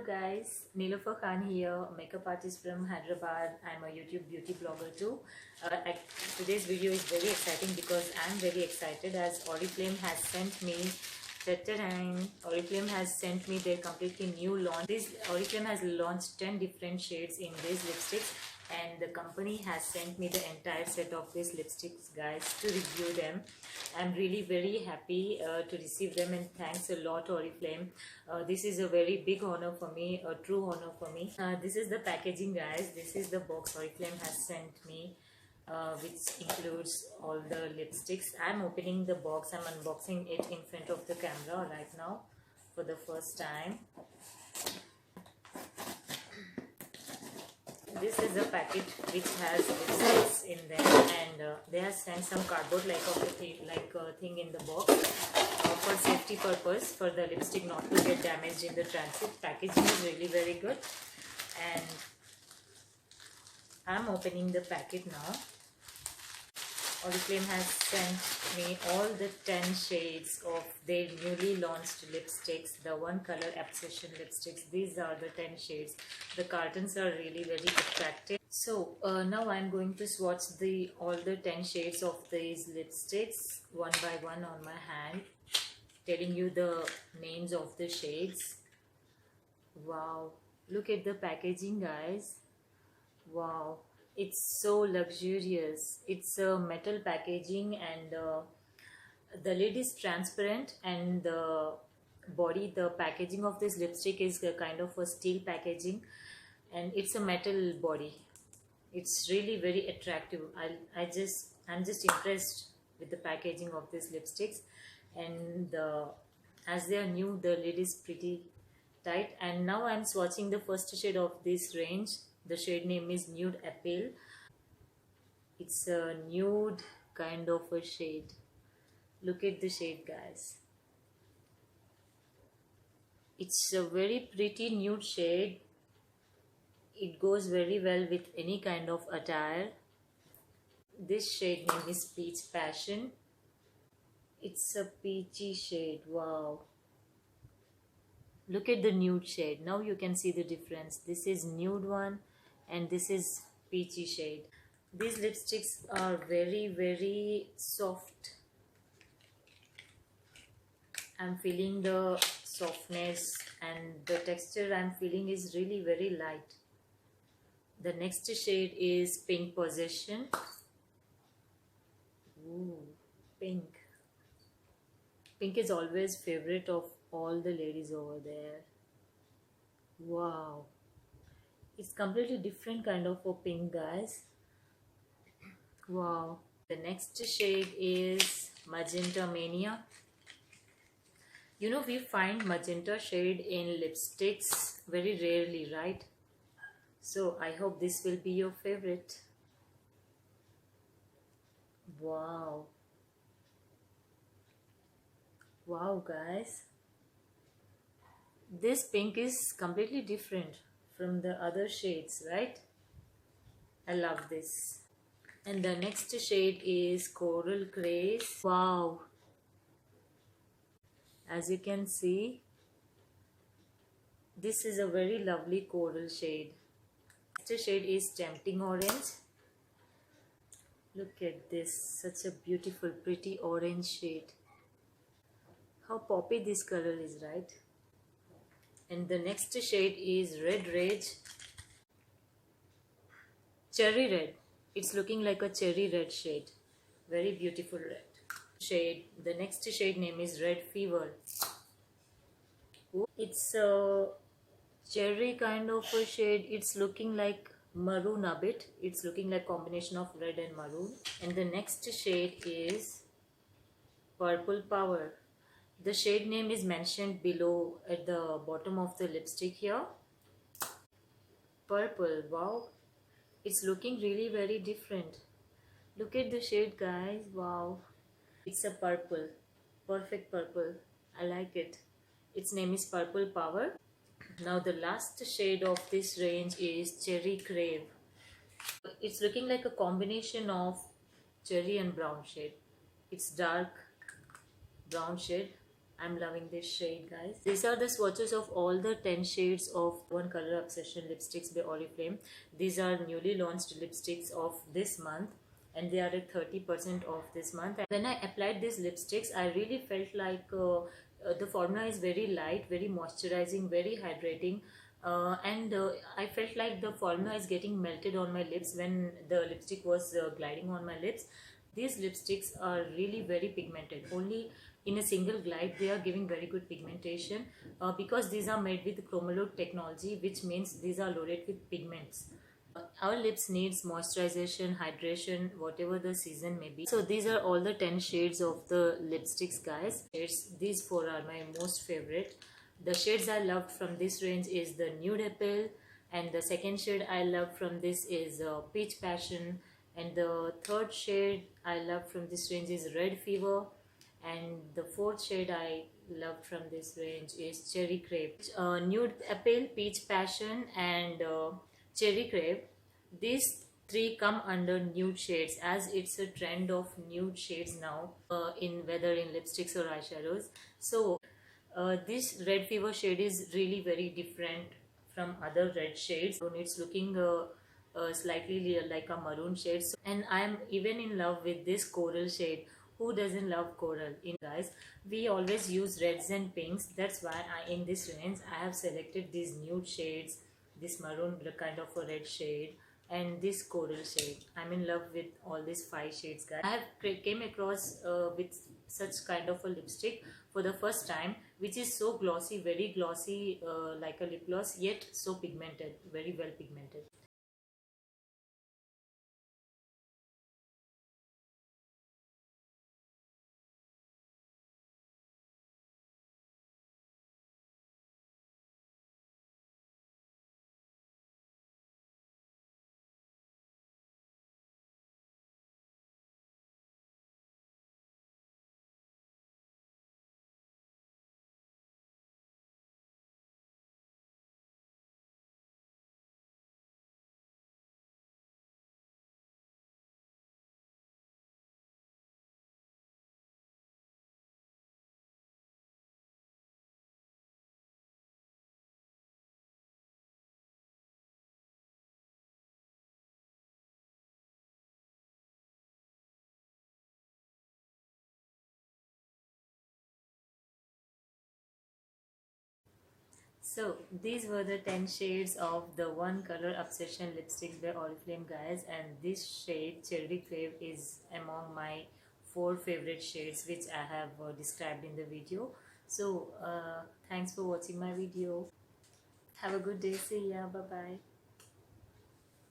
guys, Nilofer Khan here, makeup artist from Hyderabad. I'm a YouTube beauty blogger too. Today's video is very exciting because I'm very excited as Oriflame has sent me Oriflame has sent me their completely new launch. Oriflame has launched 10 different shades in these lipsticks, and the company has sent me the entire set of these lipsticks, guys, to review them. I'm really very happy to receive them, and thanks a lot, Oriflame. This is a very big honor for me, a true honor for me. This is the packaging, guys. This is the box Oriflame has sent me, which includes all the lipsticks. I'm opening the box. I'm unboxing it in front of the camera right now for the first time. This is a packet which has lipsticks in them, and they have sent some cardboard like a thing in the box for safety purpose, for the lipstick not to get damaged in the transit. Packaging is really very good, and I'm opening the packet now. Oriflame has sent me all the 10 shades of their newly launched lipsticks, the One Color Obsession lipsticks. These are the 10 shades. The cartons are really very attractive. So now I'm going to swatch all the 10 shades of these lipsticks one by one on my hand, telling you the names of the shades. Wow, look at the packaging, guys. Wow, it's so luxurious. It's a metal packaging, and the lid is transparent, and the packaging of this lipstick is a kind of a steel packaging, and it's a metal body. It's really very attractive. I'm just impressed with the packaging of these lipsticks, and as they are new, the lid is pretty tight. And now I'm swatching the first shade of this range. The shade name is Nude Appeal. It's a nude kind of a shade. Look at the shade, guys. It's a very pretty nude shade. It goes very well with any kind of attire. This shade name is Peach Passion. It's a peachy shade. Wow. Look at the nude shade. Now you can see the difference. This is nude one, and this is peachy shade. These lipsticks are very, very soft. I'm feeling the softness, and the texture I'm feeling is really very light. The next shade is Pink Possession. Ooh, pink. Pink is always favorite of all the ladies over there. Wow. It's completely different kind of a pink, guys. Wow. The next shade is Magenta Mania. You know, we find magenta shade in lipsticks very rarely, right? So I hope this will be your favorite. Wow. Wow, guys. This pink is completely different from the other shades, right? I love this. And the next shade is Coral Craze. Wow. As you can see, this is a very lovely coral shade. Next shade is Tempting Orange. Look at this, such a beautiful, pretty orange shade. How poppy this color is, right? And the next shade is Red Rage. Cherry Red. It's looking like a cherry red shade. Very beautiful red shade. The next shade name is Red Fever. Ooh, it's a cherry kind of a shade. It's looking like maroon a bit. It's looking like combination of red and maroon. And the next shade is Purple Power. The shade name is mentioned below at the bottom of the lipstick here. Purple. Wow. It's looking really very different. Look at the shade, guys. Wow. It's a purple. Perfect purple. I like it. Its name is Purple Power. Now the last shade of this range is Cherry Crave. It's looking like a combination of cherry and brown shade. It's dark brown shade. I'm loving this shade, guys. These are the swatches of all the 10 shades of One Color Obsession lipsticks by Oriflame. These are newly launched lipsticks of this month, and they are at 30% off this month. And when I applied these lipsticks, I really felt like the formula is very light, very moisturizing, very hydrating. And I felt like the formula is getting melted on my lips when the lipstick was gliding on my lips. These lipsticks are really very pigmented. Only in a single glide they are giving very good pigmentation, because these are made with Chromaload technology, which means these are loaded with pigments. Our lips needs moisturization, hydration, whatever the season may be. So these are all the 10 shades of the lipsticks, guys. These four are my most favorite. The shades I loved from this range is the Nude Apple, and the second shade I loved from this is Peach Passion, and the third shade I loved from this range is Red Fever, and the fourth shade I loved from this range is Cherry Crepe. Nude Apple, Peach Passion, and Cherry Crepe. These three come under nude shades, as it's a trend of nude shades now, in whether in lipsticks or eyeshadows. So this Red Fever shade is really very different from other red shades. It's looking slightly like a maroon shade. And I'm even in love with this coral shade. Who doesn't love coral? In guys, we always use reds and pinks. That's why in this range I have selected these nude shades, this maroon kind of a red shade, and this coral shade. I'm in love with all these 5 shades, guys. I have came across with such kind of a lipstick for the first time, which is so glossy, very glossy, like a lip gloss, yet so pigmented, very well pigmented. So these were the 10 shades of the One Color Obsession lipsticks by Oriflame, guys, and this shade Cherry Crave is among my 4 favorite shades, which I have described in the video. So thanks for watching my video. Have a good day. See ya. Bye bye.